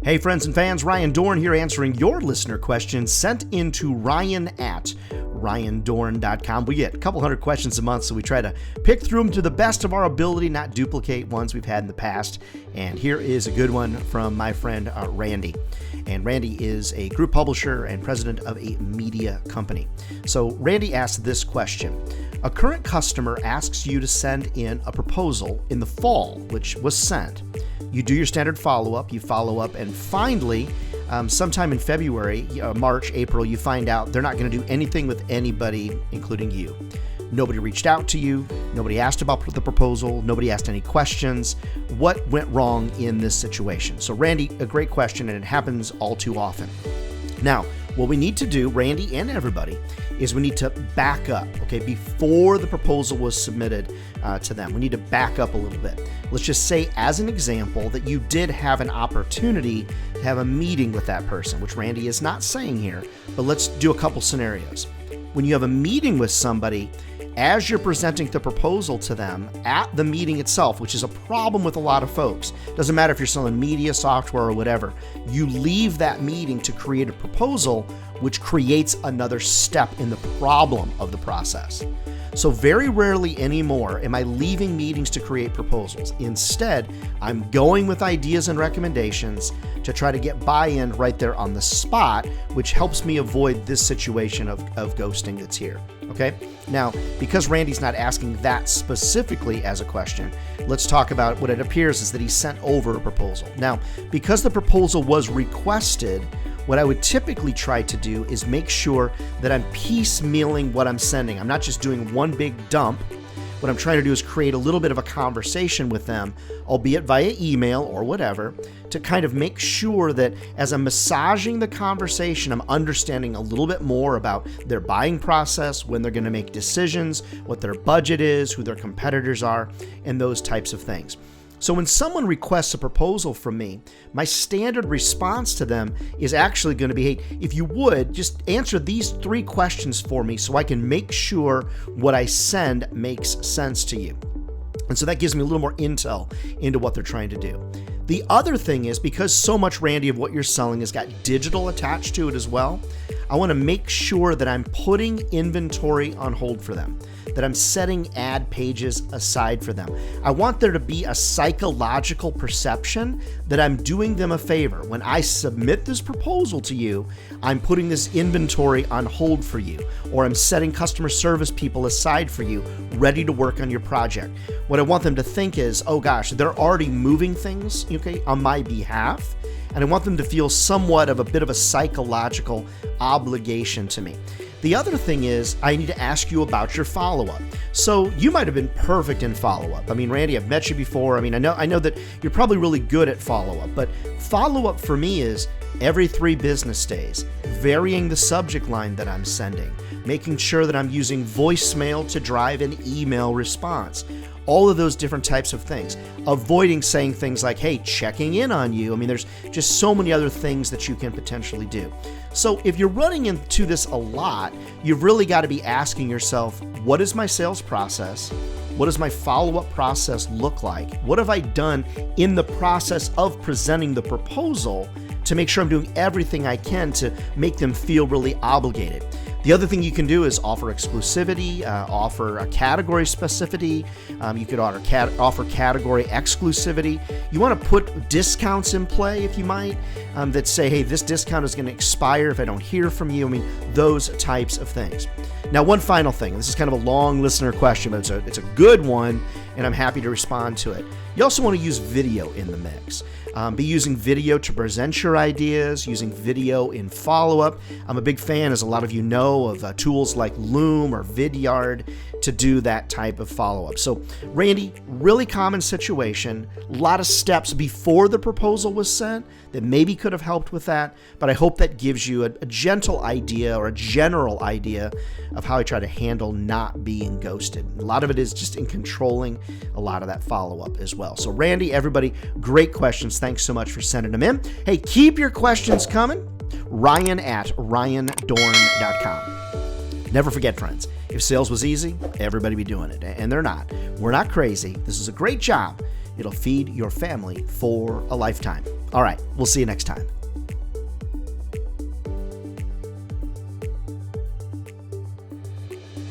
Hey friends and fans, Ryan Dohrn here answering your listener questions sent in to Ryan at RyanDohrn.com. We get a couple hundred questions a month, so we try to pick through them to the best of our ability, not duplicate ones we've had in the past. And here is a good one from my friend Randy. And Randy is a group publisher and president of a media company. So Randy asked this question. A current customer asks you to send in a proposal in the fall, which was sent. You do your standard follow-up, you follow up, and finally, sometime in February, March, April, you find out they're not going to do anything with anybody, including you. Nobody reached out to you. Nobody asked about the proposal. Nobody asked any questions. What went wrong in this situation? So Randy, a great question, and it happens all too often. Now, what we need to do, Randy and everybody, is we need to back up, okay, before the proposal was submitted to them. We need to back up a little bit. Let's just say, as an example, that you did have an opportunity to have a meeting with that person, which Randy is not saying here, but let's do a couple scenarios. When you have a meeting with somebody, as you're presenting the proposal to them at the meeting itself, which is a problem with a lot of folks, doesn't matter if you're selling media, software, or whatever, you leave that meeting to create a proposal, which creates another step in the problem of the process. So very rarely anymore am I leaving meetings to create proposals. Instead, I'm going with ideas and recommendations to try to get buy-in right there on the spot, which helps me avoid this situation of ghosting that's here. Okay? Now, because Randy's not asking that specifically as a question, let's talk about what it appears is that he sent over a proposal. Now, because the proposal was requested, what I would typically try to do is make sure that I'm piecemealing what I'm sending. I'm not just doing one big dump. What I'm trying to do is create a little bit of a conversation with them, albeit via email or whatever, to kind of make sure that as I'm massaging the conversation, I'm understanding a little bit more about their buying process, when they're going to make decisions, what their budget is, who their competitors are, and those types of things. So when someone requests a proposal from me, my standard response to them is actually going to be, hey, if you would, just answer these 3 questions for me so I can make sure what I send makes sense to you. And so that gives me a little more intel into what they're trying to do. The other thing is, because so much, Randy, of what you're selling has got digital attached to it as well, I want to make sure that I'm putting inventory on hold for them, that I'm setting ad pages aside for them. I want there to be a psychological perception that I'm doing them a favor. When I submit this proposal to you, I'm putting this inventory on hold for you, or I'm setting customer service people aside for you, ready to work on your project. What I want them to think is, oh gosh, they're already moving things, okay, on my behalf, and I want them to feel somewhat of a bit of a psychological obligation to me. The other thing is, I need to ask you about your follow-up. So you might have been perfect in follow-up. I mean, Randy, I've met you before. I mean, I know that you're probably really good at follow-up, but follow-up for me is every 3 business days, varying the subject line that I'm sending, making sure that I'm using voicemail to drive an email response. All of those different types of things. Avoiding saying things like, hey, checking in on you. I mean, there's just so many other things that you can potentially do. So if you're running into this a lot, you've really got to be asking yourself, what is my sales process? What does my follow-up process look like? What have I done in the process of presenting the proposal to make sure I'm doing everything I can to make them feel really obligated? The other thing you can do is offer exclusivity, offer a category specificity. You could offer category exclusivity. You want to put discounts in play, if you might, that say, hey, this discount is going to expire if I don't hear from you. I mean, those types of things. Now, one final thing. This is kind of a long listener question, but it's a good one, and I'm happy to respond to it. You also want to use video in the mix. Be using video to present your ideas, using video in follow-up. I'm a big fan, as a lot of you know, of tools like Loom or Vidyard to do that type of follow-up. So, Randy, really common situation, a lot of steps before the proposal was sent that maybe could have helped with that, but I hope that gives you a gentle idea or a general idea of how I try to handle not being ghosted. A lot of it is just in controlling a lot of that follow-up as well. So, Randy, everybody, great questions. Thanks so much for sending them in. Hey, keep your questions coming. Ryan at RyanDohrn.com. Never forget, friends, if sales was easy, everybody be doing it. And they're not. We're not crazy. This is a great job. It'll feed your family for a lifetime. All right, we'll see you next time.